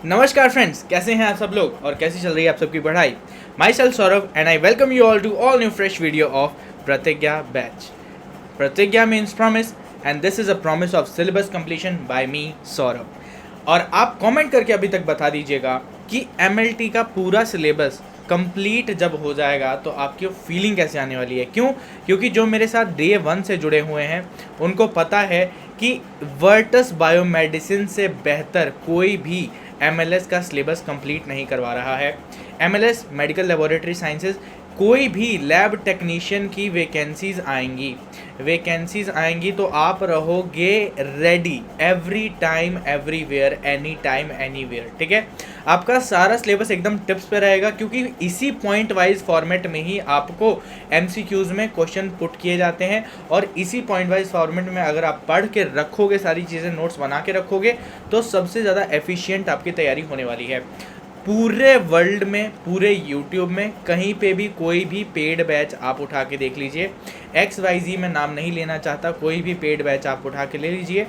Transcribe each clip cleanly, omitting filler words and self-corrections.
नमस्कार फ्रेंड्स, कैसे हैं आप सब लोग और कैसी चल रही है आप सबकी पढ़ाई। Myself Saurabh and I welcome you all to all new fresh video of Pratigya batch. Pratigya means promise and this is a promise of syllabus completion by me Saurabh. और आप कमेंट करके अभी तक बता दीजिएगा कि एमएलटी का पूरा सिलेबस कंप्लीट जब हो जाएगा तो आपकी फीलिंग कैसे आने वाली है। क्यों? क्योंकि जो मेरे साथ डे 1 से जुड़े हुए हैं उनको पता है कि वर्टस बायोमेडिसिन से बेहतर कोई भी एमएलएस का सिलेबस कंप्लीट नहीं करवा रहा है। एमएलएस मेडिकल लेबोरेटरी साइंसेज कोई भी लैब टेक्नीशियन की वैकेंसीज आएंगी तो आप रहोगे ready every time everywhere any time anywhere. ठीक है, आपका सारा सिलेबस एकदम टिप्स पे रहेगा क्योंकि इसी पॉइंट वाइज फॉर्मेट में ही आपको एमसीक्यूज में क्वेश्चन पुट किए जाते हैं और इसी पॉइंट वाइज फॉर्मेट में अगर आप पढ़ के रखोगे, सारी चीज़ें नोट्स बना के रखोगे तो सबसे ज़्यादा एफिशिएंट आपकी तैयारी होने वाली है। पूरे वर्ल्ड में, पूरे यूट्यूब में कहीं पे भी कोई भी पेड बैच आप उठा के देख लीजिए, XYZ में नाम नहीं लेना चाहता, कोई भी पेड बैच आप उठा के ले लीजिए,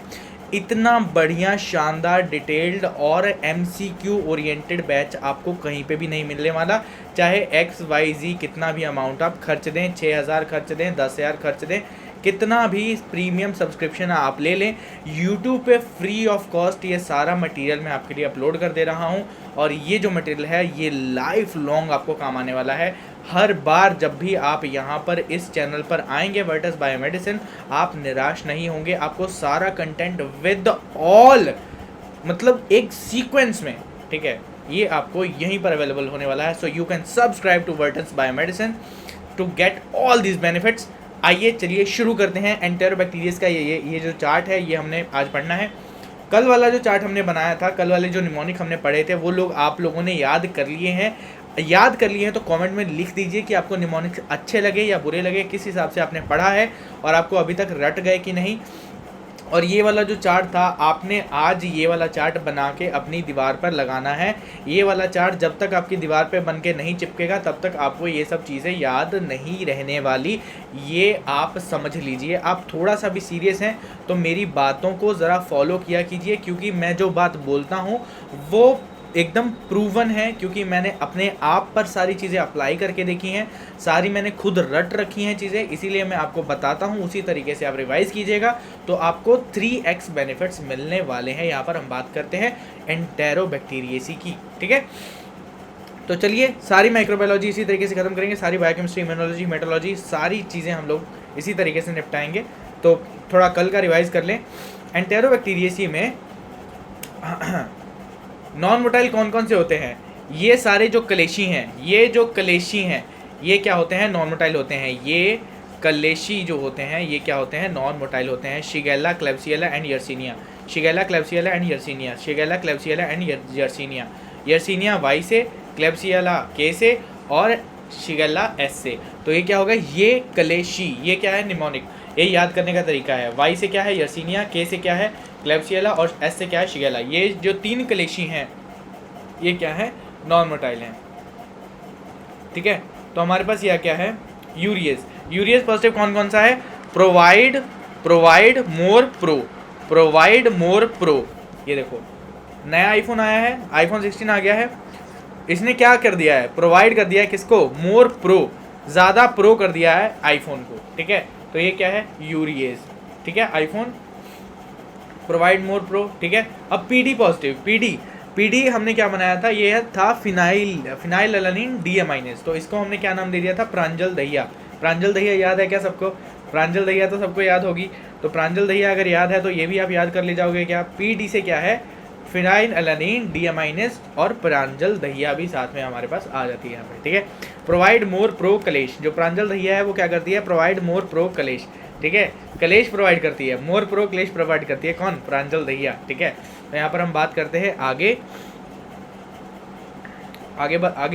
इतना बढ़िया शानदार डिटेल्ड और MCQ ओरिएंटेड बैच आपको कहीं पे भी नहीं मिलने वाला। चाहे XYZ कितना भी अमाउंट आप खर्च दें, 6,000 खर्च दें, 10,000 खर्च दें, कितना भी प्रीमियम सब्सक्रिप्शन आप ले लें, यूट्यूब पे फ्री ऑफ कॉस्ट ये सारा मटेरियल मैं आपके लिए अपलोड कर दे रहा हूँ। और ये जो मटेरियल है ये लाइफ लॉन्ग आपको काम आने वाला है। हर बार जब भी आप यहाँ पर इस चैनल पर आएंगे वर्टस बायोमेडिसिन, आप निराश नहीं होंगे। आपको सारा कंटेंट विद ऑल मतलब एक सीक्वेंस में, ठीक है, ये आपको यहीं पर अवेलेबल होने वाला है। So you can subscribe to Virtus biomedicine to get all these benefits. आइए चलिए शुरू करते हैं। एंटेरोबैक्टीरियस का ये जो चार्ट है ये हमने आज पढ़ना है। कल वाला जो चार्ट हमने बनाया था, कल वाले जो निमोनिक हमने पढ़े थे वो लोग आप लोगों ने याद कर लिए हैं तो कमेंट में लिख दीजिए कि आपको निमोनिक अच्छे लगे या बुरे लगे, किस हिसाब से आपने पढ़ा है और आपको अभी तक रट गए कि नहीं। और ये वाला जो चार्ट था आपने आज ये वाला चार्ट बना के अपनी दीवार पर लगाना है। ये वाला चार्ट जब तक आपकी दीवार पे बन के नहीं चिपकेगा तब तक आपको ये सब चीज़ें याद नहीं रहने वाली, ये आप समझ लीजिए। आप थोड़ा सा भी सीरियस हैं तो मेरी बातों को ज़रा फॉलो किया कीजिए क्योंकि मैं जो बात बोलता हूँ वो एकदम प्रूवन है, क्योंकि मैंने अपने आप पर सारी चीज़ें अप्लाई करके देखी हैं, सारी मैंने खुद रट रखी हैं चीज़ें, इसीलिए मैं आपको बताता हूँ। उसी तरीके से आप रिवाइज कीजिएगा तो आपको 3x बेनिफिट्स मिलने वाले हैं। यहाँ पर हम बात करते हैं एंटेरोबैक्टीरियेसी की। ठीक है, तो चलिए सारी माइक्रोबायोलॉजी इसी तरीके से खत्म करेंगे, सारी बायोकेमिस्ट्री, इम्यूनोलॉजी, मेटोलॉजी, सारी चीज़ें हम लोग इसी तरीके से निपटाएंगे। तो थोड़ा कल का रिवाइज कर लें। एंटेरोबैक्टीरियेसी में नॉन मोटाइल कौन कौन से होते हैं? ये सारे जो कलेशी हैं, ये क्या होते हैं? नॉन मोटाइल होते हैं। ये कलेशी जो होते हैं ये क्या होते हैं? नॉन मोटाइल होते हैं। Shigella, Klebsiella and Yersinia. Shigella, Klebsiella and Yersinia. Shigella, Klebsiella and Yersinia. Yersinia Y से, क्लेब्सिएला K से और शिगेला S से। तो ये क्या होगा? ये कलेशी, ये क्या है? निमोनिक। ये याद करने का तरीका है। Y से क्या है? यर्सीनिया, K से क्या है? क्लेब्सिएला और S से क्या है? शिगेला। ये जो 3 कलेशी हैं ये क्या है? नॉन मोटाइल हैं। ठीक है, तो हमारे पास यह क्या है? यूरियस। यूरियस पॉजिटिव कौन कौन सा है? Provide more pro. ये देखो नया आईफोन आया है, आईफोन 16 आ गया है, इसने क्या कर दिया है? प्रोवाइड कर दिया है किसको? मोर प्रो, ज़्यादा प्रो कर दिया है आईफोन को। ठीक है, तो ये क्या है? यूरियस। ठीक है, आईफोन प्रोवाइड मोर प्रो। ठीक है, अब पीडी पॉजिटिव। पीडी हमने क्या बनाया था? ये था फिनाइल एलानिन डीएमाइनेज। तो इसको हमने क्या नाम दे दिया था? प्रांजल दहिया। प्रांजल दहिया याद है क्या सबको? प्रांजल दहिया तो सबको याद होगी। तो प्रांजल दहिया अगर याद है तो ये भी आप याद कर ले जाओगे। क्या? पीडी से क्या है? फिनाइल एलानिन डीएमाइनेज और प्रांजल दहिया भी साथ में हमारे पास आ जाती है यहाँ पे। ठीक है, प्रोवाइड मोर प्रो कलेश। जो प्रांजल दहिया है वो क्या करती है? प्रोवाइड मोर प्रो कलेश। ठीक है, कलेश प्रोवाइड करती है, मोर प्रो कलेश प्रोवाइड करती है। कौन? प्रांजल दहिया। ठीक है, तो यहाँ पर हम बात करते हैं आगे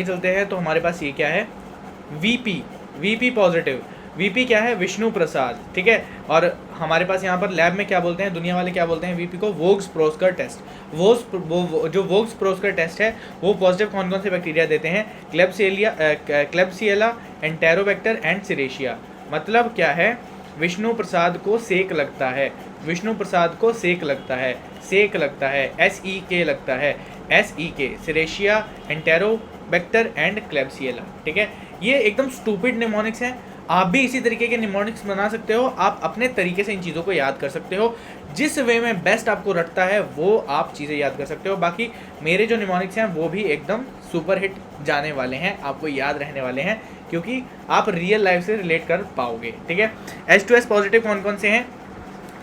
चलते हैं। तो हमारे पास ये क्या है? VP positive. वीपी क्या है? विष्णु प्रसाद। ठीक है, और हमारे पास यहाँ पर लैब में क्या बोलते हैं, दुनिया वाले क्या बोलते हैं वीपी को? Voges Proskauer test. जो वोग्स प्रोस्कर टेस्ट है वो पॉजिटिव कौन कौन से बैक्टीरिया देते हैं? Klebsiella, Enterobacter and Serratia. मतलब क्या है? विष्णु प्रसाद को सेक लगता है, विष्णु प्रसाद को सेक लगता है। सेक लगता है, SEK लगता है, SEK सिरेशिया, एंटेरोबैक्टर एंड क्लेब्सिएला। ठीक है, ये एकदम स्टूपिड निमोनिक्स हैं। आप भी इसी तरीके के निमोनिक्स बना सकते हो, आप अपने तरीके से इन चीज़ों को याद कर सकते हो, जिस वे में बेस्ट आपको रटता है वो आप चीज़ें याद कर सकते हो। बाकी मेरे जो निमोनिक्स हैं वो भी एकदम सुपर हिट जाने वाले हैं, आपको याद रहने वाले हैं, क्योंकि आप रियल लाइफ से रिलेट कर पाओगे। ठीक है, H2S पॉजिटिव कौन कौन से हैं?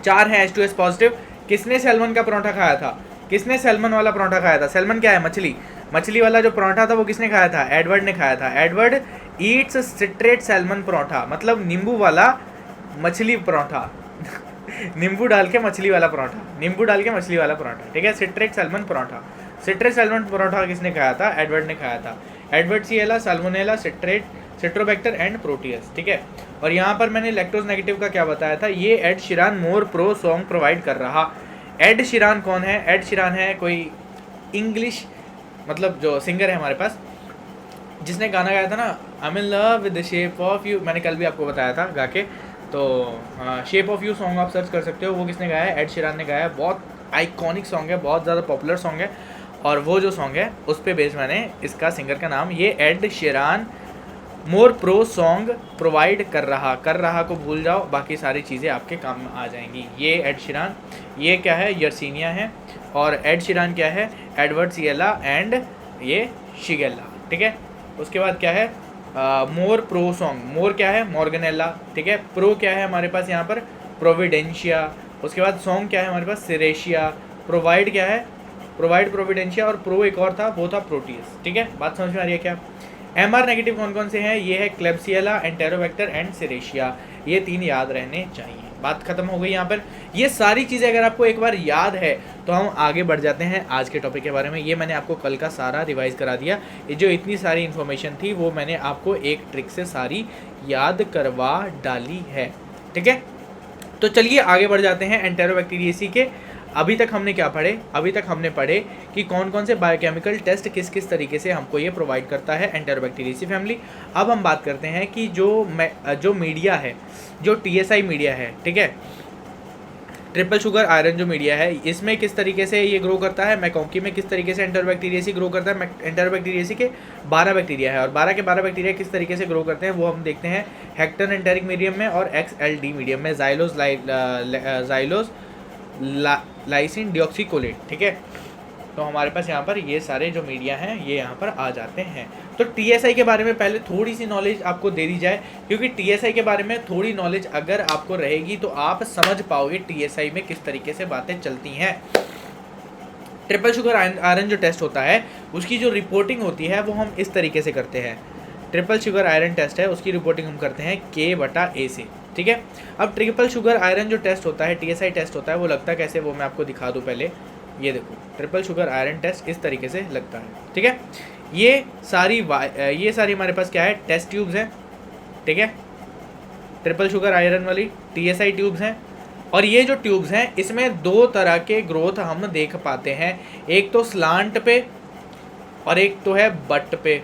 4 हैं H2S पॉजिटिव। किसने सैल्मन का पराठा खाया था? किसने सैल्मन वाला पराठा खाया था? सैल्मन क्या है? मछली। मछली वाला जो पराठा था वो किसने खाया था? एडवर्ड ने खाया था। Edward Yeats citrate salmon paratha, मतलब नींबू वाला मछली पराठा नींबू डाल के मछली वाला पराठा, नींबू डाल के मछली वाला पराठा। ठीक है, citrate salmon paratha. Citrate salmon paratha किसने खाया था? एडवर्ड ने खाया था। एडवर्डसिएला, साल्मोनेला, सिट्रोबैक्टर एंड प्रोटियस। ठीक है, और यहाँ पर मैंने लैक्टोज नेगेटिव का क्या बताया था? ये एड शीरान मोर प्रो सॉन्ग प्रोवाइड कर रहा। एड शीरान कौन है? एड शीरान है कोई इंग्लिश मतलब जो सिंगर है हमारे पास, जिसने गाना गाया था ना, I am in love with the shape of you, मैंने कल भी आपको बताया था गा के। तो शेप ऑफ यू सॉन्ग आप सर्च कर सकते हो, वो किसने गाया है? एड शीरान ने गाया है। बहुत आइकॉनिक सॉन्ग है, बहुत ज़्यादा पॉपुलर सॉन्ग है, और वो जो सॉन्ग है उस पर बेस मैंने इसका सिंगर का नाम, ये एड शीरान मोर प्रो सॉन्ग प्रोवाइड कर रहा को भूल जाओ, बाकी सारी चीज़ें आपके काम में आ जाएंगी। ये एड शीरान, ये क्या है? यर्सीनिया है, और एड शीरान क्या है? एडवर्डसिएला एंड ये शिगेला। ठीक है, उसके बाद क्या है? मोर प्रो सॉन्ग, मोर क्या है? मॉर्गनेला। ठीक है, प्रो क्या है हमारे पास यहाँ पर? प्रोविडेंशिया। उसके बाद सॉन्ग क्या है हमारे पास? सिरेशिया। प्रोवाइड क्या है? प्रोवाइड, प्रोविडेंशिया, और प्रो एक और था, वो था प्रोटियस। ठीक है, बात समझ में आ रही है क्या? MR नेगेटिव कौन कौन से हैं? ये है क्लेब्सिएला, एंटेरोबैक्टर एंड सिरेशिया। ये 3 याद रहने चाहिए। बात खत्म हो गई यहाँ पर। ये सारी चीज़ें अगर आपको एक बार याद है तो हम आगे बढ़ जाते हैं आज के टॉपिक के बारे में। ये मैंने आपको कल का सारा रिवाइज करा दिया, ये जो इतनी सारी इन्फॉर्मेशन थी वो मैंने आपको एक ट्रिक से सारी याद करवा डाली है। ठीक है, तो चलिए आगे बढ़ जाते हैं एंटेरोबैक्टीरियेसी के। अभी तक हमने क्या पढ़े? अभी तक हमने पढ़े कि कौन कौन से बायोकेमिकल टेस्ट किस किस तरीके से हमको ये प्रोवाइड करता है एंटेरोबैक्टीरियेसी फैमिली। अब हम बात करते हैं कि जो मीडिया है, जो TSI मीडिया है, ठीक है, ट्रिपल शुगर आयरन जो मीडिया है, इसमें किस तरीके से ये ग्रो करता है, मैकॉन्की में किस तरीके से एंटेरोबैक्टीरियेसी ग्रो करता है। एंटेरोबैक्टीरियेसी के 12 बैक्टीरिया है, और 12 के 12 बैक्टीरिया किस तरीके से ग्रो करते हैं वो हम देखते हैं हेक्टर एंटेरिक मीडियम में और XLD मीडियम में, जाइलोस लाइसिन डिऑक्सीकोलेट। ठीक है, तो हमारे पास यहाँ पर ये सारे जो मीडिया हैं ये यहाँ पर आ जाते हैं। तो TSI के बारे में पहले थोड़ी सी नॉलेज आपको दे दी जाए, क्योंकि TSI के बारे में थोड़ी नॉलेज अगर आपको रहेगी तो आप समझ पाओगे TSI में किस तरीके से बातें चलती हैं। ट्रिपल शुगर आयरन जो टेस्ट होता है उसकी जो रिपोर्टिंग होती है वो हम इस तरीके से करते हैं। ट्रिपल शुगर आयरन टेस्ट है, उसकी रिपोर्टिंग हम करते हैं K/A से। ठीक है, अब ट्रिपल शुगर आयरन जो टेस्ट होता है, TSI टेस्ट होता है, वो लगता कैसे वो मैं आपको दिखा दूँ पहले। ये देखो, ट्रिपल शुगर आयरन टेस्ट इस तरीके से लगता है। ठीक है, ये सारी हमारे पास क्या है? टेस्ट ट्यूब्स हैं। ठीक है, ट्रिपल शुगर आयरन वाली TSI ट्यूब्स हैं, और ये जो ट्यूब्स हैं इसमें 2 तरह के ग्रोथ हम देख पाते हैं, एक तो स्लांट पे और एक तो है बट पे।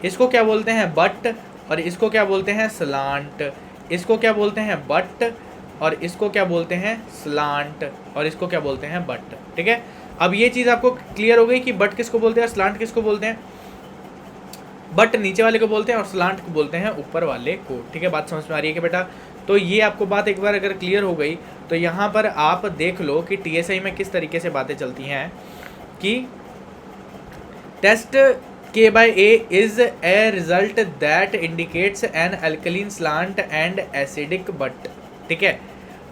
इसको क्या बोलते हैं? बट, और इसको क्या बोलते हैं? स्लांट। इसको क्या बोलते हैं? बट, और इसको क्या बोलते हैं? स्लांट, और इसको क्या बोलते हैं? बट। ठीक है, अब ये चीज़ आपको क्लियर हो गई कि बट किसको बोलते हैं, स्लांट किसको बोलते हैं। बट नीचे वाले को बोलते हैं और स्लांट को बोलते हैं ऊपर वाले को। ठीक है, बात समझ में आ रही है कि बेटा? तो ये आपको बात एक बार अगर क्लियर हो गई तो यहाँ पर आप देख लो कि TSI में किस तरीके से बातें चलती हैं कि test K/A is a result that indicates an alkaline slant and acidic butt। ठीक है,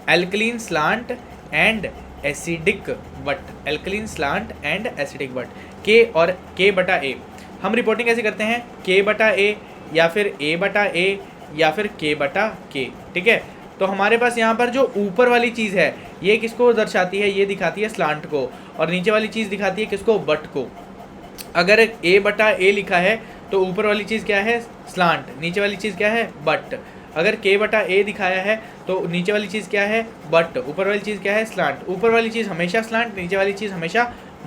alkaline slant and acidic butt, alkaline slant and acidic butt, K और K/A। हम रिपोर्टिंग कैसे करते हैं? K/A या फिर A/A या फिर K/K। ठीक है, तो हमारे पास यहाँ पर जो ऊपर वाली चीज़ है ये किसको दर्शाती है? ये दिखाती है स्लांट को, और नीचे वाली चीज़ दिखाती है किसको? बट को। अगर A/A लिखा है तो ऊपर वाली चीज़ क्या है? स्लांट। नीचे वाली चीज़ क्या है? बट। अगर K/A दिखाया है तो नीचे वाली चीज़ क्या है? बट। ऊपर वाली चीज़ क्या है? स्लांट। ऊपर वाली चीज़ हमेशा स्लांट, नीचे वाली चीज़ हमेशा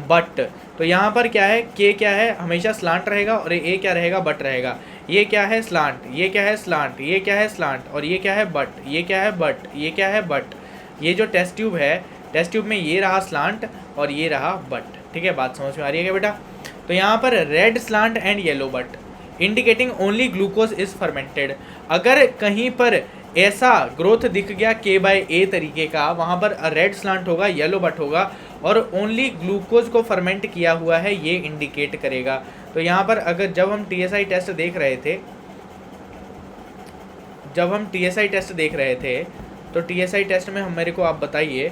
बट। तो यहाँ पर क्या है? K क्या है? हमेशा स्लांट रहेगा, और A क्या रहेगा? बट रहेगा। ये क्या है? स्लांट। ये क्या है? स्लांट। ये क्या है? स्लांट। और ये क्या है? बट। ये क्या है? बट। ये क्या है? बट। ये जो टेस्ट ट्यूब है, टेस्ट ट्यूब में ये रहा स्लांट और ये रहा बट। ठीक है, बात समझ में आ रही है क्या बेटा? तो यहाँ पर red slant and yellow but indicating only glucose is fermented. अगर कहीं पर ऐसा ग्रोथ दिख गया K/A तरीके का, वहाँ पर रेड स्लांट होगा, येलो बट होगा और ओनली ग्लूकोज को फर्मेंट किया हुआ है, ये इंडिकेट करेगा। तो यहाँ पर अगर जब हम TSI टेस्ट देख रहे थे, तो TSI टेस्ट में हम मेरे को आप बताइए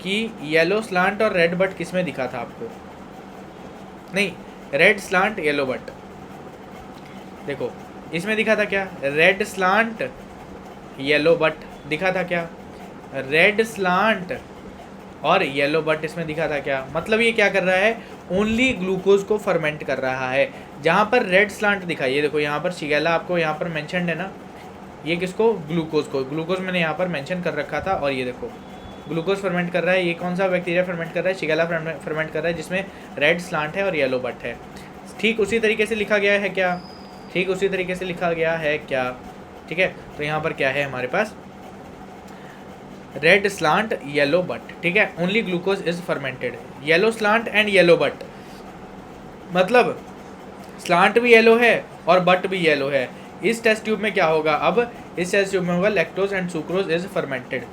कि येलो स्लांट और रेड बट किस में दिखा था आपको? नहीं, रेड स्लांट येलो बट, देखो इसमें दिखा था क्या? रेड स्लांट येलो बट दिखा था क्या? रेड स्लांट और येलो बट इसमें दिखा था क्या? मतलब ये क्या कर रहा है? ओनली ग्लूकोज को फर्मेंट कर रहा है। जहाँ पर रेड स्लांट दिखा, ये देखो यहाँ पर शिगेला आपको यहाँ पर मेंशन है ना, ये किसको? ग्लूकोज को। ग्लूकोज मैंने यहाँ पर मेंशन कर रखा था और ये देखो ग्लूकोज फर्मेंट कर रहा है। ये कौन सा बैक्टीरिया फर्मेंट कर रहा है? शिगेला फर्मेंट कर रहा है, जिसमें रेड स्लांट है और येलो बट है। ठीक उसी तरीके से लिखा गया है क्या? ठीक उसी तरीके से लिखा गया है क्या? ठीक है, तो यहाँ पर क्या है हमारे पास? Red slant yellow butt. ठीक है, only glucose is fermented. Yellow slant and yellow butt, मतलब स्लांट भी येलो है और बट भी येलो है। इस टेस्ट ट्यूब में क्या होगा? अब इस टेस्ट ट्यूब में होगा lactose and sucrose is fermented.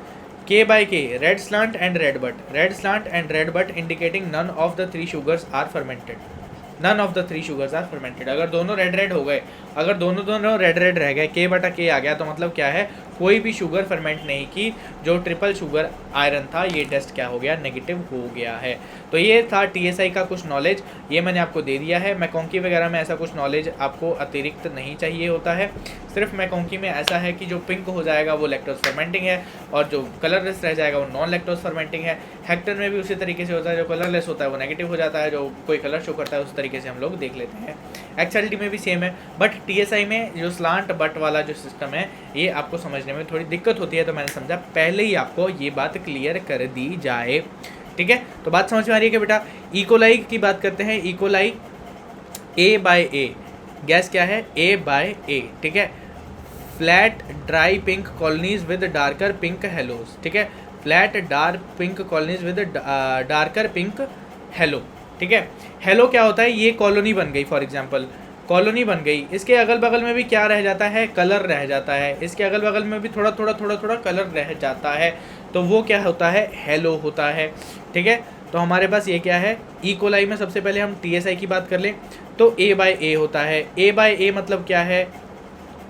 K/K red slant and red butt, red slant and red butt indicating none of the three sugars are fermented. None of the three sugars are fermented. अगर दोनों red हो गए, अगर दोनों red रह गए, K/K आ गया, तो मतलब क्या है? कोई भी शुगर फर्मेंट नहीं की। जो ट्रिपल शुगर आयरन था, ये टेस्ट क्या हो गया? नेगेटिव हो गया है। तो ये था TSI का कुछ नॉलेज, ये मैंने आपको दे दिया है। मैकोंकी वगैरह में ऐसा कुछ नॉलेज आपको अतिरिक्त नहीं चाहिए होता है। सिर्फ मैकोंकी में ऐसा है कि जो पिंक हो जाएगा वो लैक्टोज फर्मेंटिंग है और जो कलरलेस रह जाएगा वो नॉन लैक्टोज फर्मेंटिंग है। हेक्टर में भी उसी तरीके से होता है, जो कलरलेस होता है वो नेगेटिव हो जाता है, जो कोई कलर शो करता है उस तरीके से हम लोग देख लेते हैं। XLT में भी सेम है, बट TSI में जो स्लांट बट वाला जो सिस्टम है, ये आपको समझने में थोड़ी दिक्कत होती है। तो मैंने समझा पहले ही आपको ये बात क्लियर कर दी जाए। ठीक है, तो बात समझ में आ रही है कि बेटा? इकोलाई की बात करते हैं। इकोलाई A/A, गैस क्या है? A/A। ठीक है, flat dry pink colonies with darker pink halos. ठीक है, flat dark pink colonies with darker pink halo. ठीक है, हेलो क्या होता है? ये कॉलोनी बन गई, फॉर एग्जांपल कॉलोनी बन गई, इसके अगल बगल में भी क्या रह जाता है? कलर रह जाता है। इसके अगल बगल में भी थोड़ा थोड़ा कलर रह जाता है, तो वो क्या होता है? हेलो होता है। ठीक है, तो हमारे पास ये क्या है? इकोलाई में सबसे पहले हम TSI की बात कर लें तो A/A होता है। A/A मतलब क्या है?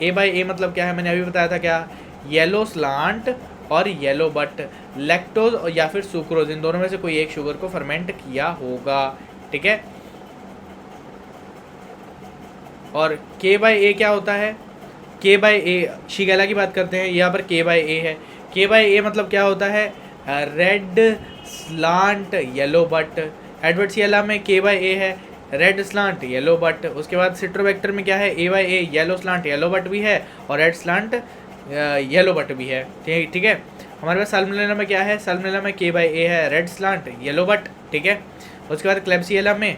A/A मतलब क्या है? मैंने अभी बताया था क्या? येलो स्लांट और येलो बट, लैक्टोज या फिर सुक्रोज, इन दोनों में से कोई एक शुगर को फर्मेंट किया होगा। ठीक है, और K/A क्या होता है? K/A शिगेला की बात करते हैं, यहाँ पर K/A है। K/A मतलब क्या होता है? Red slant yellow butt. Edwardsiella में K/A है, रेड स्लांट येलो बट। उसके बाद सिट्रोबैक्टर में क्या है? A/A, yellow slant yellow but भी है और रेड स्लांट येलो बट भी है। ठीक है, हमारे पास साल्मोनेला में क्या है? साल्मोनेला में K/A है, रेड स्लांट येलो बट। ठीक है, उसके बाद क्लेब्सिएला में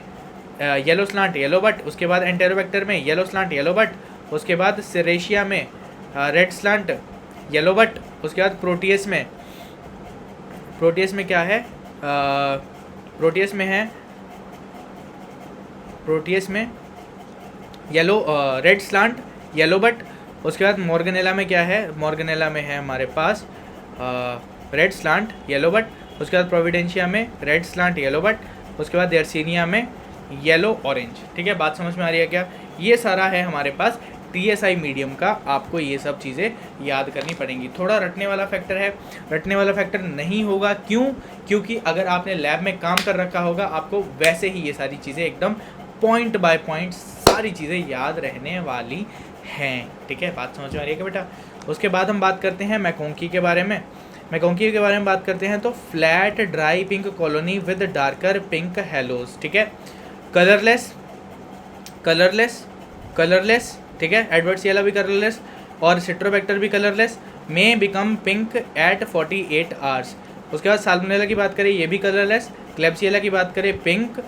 येलो स्लांट येलो बट। उसके बाद एंटेरोबैक्टर में येलो स्लांट येलो बट। उसके बाद सेरेशिया में रेड स्लांट येलो बट। उसके बाद प्रोटियस में क्या है? प्रोटियस में yellow red slant yellow but. उसके बाद मॉर्गनेला में क्या है? मॉर्गनेला में है हमारे पास रेड स्लांट येलो बट। उसके बाद प्रोविडेंशिया में रेड स्लांट येलो बट। उसके बाद यर्सीनिया में येलो ऑरेंज। ठीक है, बात समझ में आ रही है क्या? ये सारा है हमारे पास TSI मीडियम का। आपको ये सब चीज़ें याद करनी पड़ेंगी। थोड़ा रटने वाला फैक्टर है, रटने वाला फैक्टर नहीं होगा। क्यों? क्योंकि अगर आपने लैब में काम कर रखा होगा, आपको वैसे ही ये सारी चीज़ें एकदम पॉइंट बाय पॉइंट सारी चीज़ें याद रहने वाली हैं। ठीक है, बात समझ में आ रही है क्या बेटा? उसके बाद हम बात करते हैं मैकोंकी के बारे में। मैकोंकी के बारे में बात करते हैं तो flat dry pink colony with darker pink halos. ठीक है, कलरलेस। ठीक है, एडवर्डशिएला भी कलरलेस और सिट्रोबैक्टर भी कलरलेस, में बिकम पिंक एट 48 आवर्स। उसके बाद साल्मोनेला की बात करें, ये भी कलरलेस। क्लेब्सिएला की बात करें पिंक,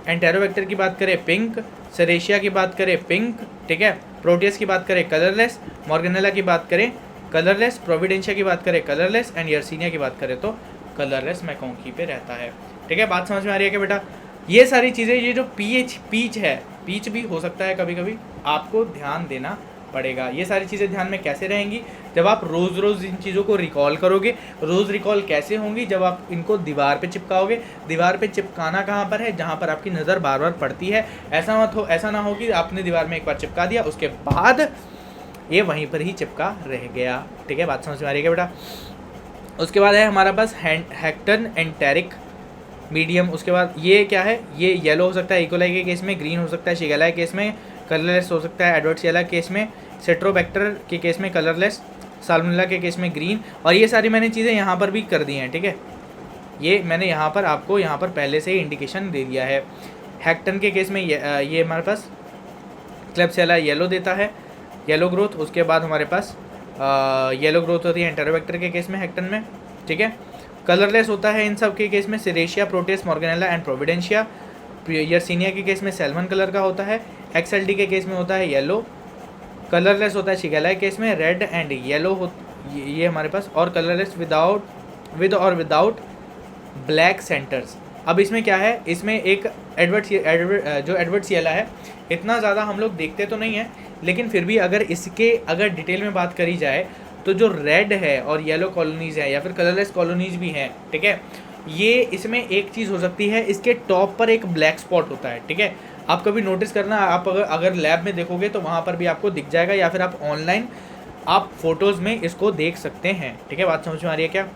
एंटेरोबैक्टर की बात करें पिंक, सेरेशिया की बात करें पिंक। ठीक है, प्रोटियस की बात करें कलरलेस, मॉर्गनेला की बात करें कलरलेस, प्रोविडेंशिया की बात करें कलरलेस एंड यर्सीनिया की बात करें तो कलरलेस मैकोंकी पे रहता है। ठीक ठीक है, बात समझ में आ रही है क्या बेटा? ये सारी चीज़ें, ये जो पीच है, पीच भी हो सकता है कभी कभी, आपको ध्यान देना पड़ेगा। ये सारी चीज़ें ध्यान में कैसे रहेंगी? जब आप रोज़ रोज़ इन चीज़ों को रिकॉल करोगे। रोज़ रिकॉल कैसे होंगी? जब आप इनको दीवार पे चिपकाओगे। दीवार पे चिपकाना कहाँ पर है? जहाँ पर आपकी नज़र बार बार पड़ती है। ऐसा ना हो कि आपने दीवार में एक बार चिपका दिया, उसके बाद ये वहीं पर ही चिपका रह गया। ठीक है, बात समझ में आ रही है बेटा? उसके बाद है हमारा पास हेक्टन एंटेरिक मीडियम। उसके बाद ये क्या है? ये येलो हो सकता है इकोलाई के केस में, ग्रीन हो सकता है शिगेला के केस में, कलरलेस हो सकता है एडवर्ड्सिएला के केस में, सेट्रोबैक्टर के केस में कलरलेस, साल्मोनेला के केस में ग्रीन। और ये सारी मैंने चीज़ें यहाँ पर भी कर दी हैं। ठीक है, ये मैंने यहाँ पर आपको यहाँ पर पहले से ही इंडिकेशन दे दिया है। हेक्टन के केस में ये हमारे पास क्लेब्सिएला येलो देता है, येलो ग्रोथ। उसके बाद हमारे पास येलो ग्रोथ होती है एंटेरोबैक्टर के केस में, हेक्टन में। ठीक है, कलरलेस होता है इन सब के केस में सेरेशिया, प्रोटेस, मॉर्गेनेला एंड प्रोविडेंशिया। यर्सिनिया के केस में सैल्मन कलर का होता है। एक्सएलडी के केस में होता है येलो। कलरलेस होता है शिगेला के केस में, रेड एंड येलो हो ये हमारे पास। और कलरलेस विद और विदाउट ब्लैक सेंटर्स। अब इसमें क्या है? इसमें एक एडवर्ड्सिएला है, इतना ज़्यादा हम लोग देखते तो नहीं है, लेकिन फिर भी अगर डिटेल में बात करी जाए तो जो रेड है और येलो कॉलोनीज़ है या फिर कलरलेस कॉलोनीज़ भी हैं, ठीक है, ये इसमें एक चीज़ हो सकती है, इसके टॉप पर एक ब्लैक स्पॉट होता है। ठीक है, आप कभी नोटिस करना, आप अगर लैब में देखोगे तो वहाँ पर भी आपको दिख जाएगा, या फिर आप ऑनलाइन आप फोटोज़ में इसको देख सकते हैं। ठीक है, बात समझ में आ रही है क्या?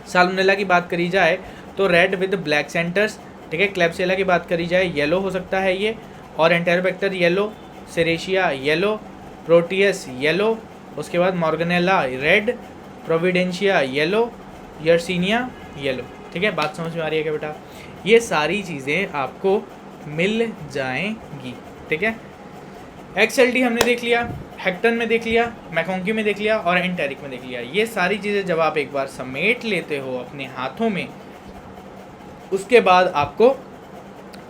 साल्मोनेला की बात करी जाए तो रेड विद ब्लैक सेंटर्स। ठीक है, क्लेब्सिएला की बात करी जाए येलो हो सकता है ये, और एंटेरोबैक्टर येलो, सेरेशिया येलो, प्रोटियस येलो। उसके बाद मॉर्गेनेला रेड, प्रोविडेंशिया येलो, यर्सिनिया येलो। ठीक है, बात समझ में आ रही है क्या बेटा? ये सारी चीज़ें आपको मिल जाएंगी। ठीक है, एक्सएलडी हमने देख लिया, हेक्टन में देख लिया, मैकोंकी में देख लिया और एंटेरिक में देख लिया। ये सारी चीज़ें जब आप एक बार समेट लेते हो अपने हाथों में, उसके बाद आपको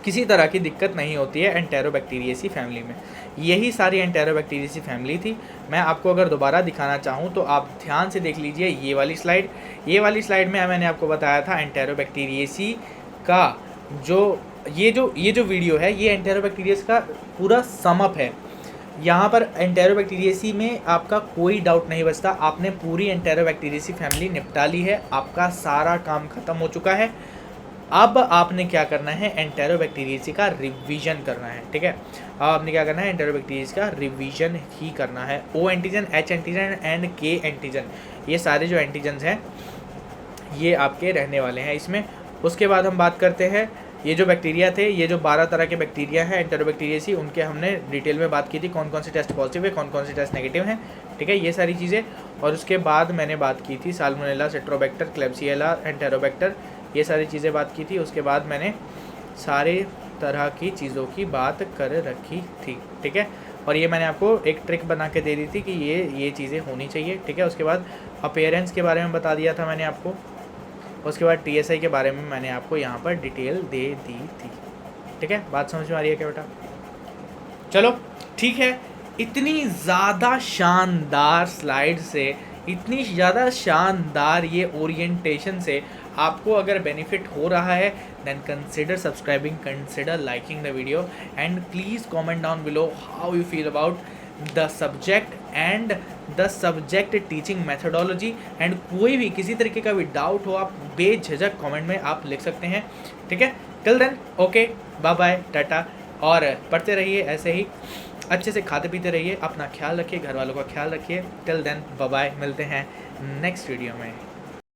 किसी तरह की दिक्कत नहीं होती है एंटेरोबैक्टीरियेसी फैमिली में। यही सारी एंटेरोबैक्टीरियेसी फैमिली थी। मैं आपको अगर दोबारा दिखाना चाहूँ तो आप ध्यान से देख लीजिए ये वाली स्लाइड। ये वाली स्लाइड में मैंने आपको बताया था एंटेरोबैक्टीरियेसी का ये जो वीडियो है, ये एंटेरोबैक्टीरियस का पूरा समअप है। यहाँ पर एंटेरोबैक्टीरियेसी में आपका कोई डाउट नहीं बचता। आपने पूरी एंटेरोबैक्टीरियेसी फैमिली निपटा ली है, आपका सारा काम खत्म हो चुका है। अब आपने क्या करना है? एंटेरोबैक्टीरियेसी का रिवीजन करना है। ठीक है, अब आपने क्या करना है? एंटेरोबैक्टीरियेसी का रिवीजन ही करना है। O antigen, H antigen and K antigen, ये सारे जो एंटीजन्स हैं ये आपके रहने वाले हैं इसमें। उसके बाद हम बात करते हैं, ये जो बैक्टीरिया थे, ये जो 12 तरह के बैक्टीरिया हैं एंटेरोबैक्टीरियेसी, उनके हमने डिटेल में बात की थी, कौन कौन से टेस्ट पॉजिटिव है, कौन कौन से टेस्ट नेगेटिव हैं। ठीक है, ये सारी चीज़ें। और उसके बाद मैंने बात की थी साल्मोनेला, सेट्रोबैक्टर, क्लेब्सिएला, एंटेरोबैक्टर, ये सारी चीज़ें बात की थी। उसके बाद मैंने सारे तरह की चीज़ों की बात कर रखी थी। ठीक है, और ये मैंने आपको एक ट्रिक बना के दे दी थी कि ये चीज़ें होनी चाहिए। ठीक है, उसके बाद अपीयरेंस के बारे में बता दिया था मैंने आपको। उसके बाद TSI के बारे में मैंने आपको यहाँ पर डिटेल दे दी थी। ठीक है, बात समझ में आ रही है क्या बेटा? चलो ठीक है, इतनी ज़्यादा शानदार स्लाइड से, इतनी ज़्यादा शानदार ये ओरिएंटेशन से आपको अगर बेनिफिट हो रहा है, then consider subscribing, consider liking the video and please comment down below how you feel about the subject and the subject teaching methodology. And कोई भी किसी तरीके का भी डाउट हो, आप बेझिझक कमेंट में आप लिख सकते हैं। ठीक है, till then okay, bye bye, ta-ta. और पढ़ते रहिए ऐसे ही, अच्छे से खाते पीते रहिए, अपना ख्याल रखिए, घर वालों का ख्याल रखिए। टिल देन बाय बाय, मिलते हैं नेक्स्ट वीडियो में।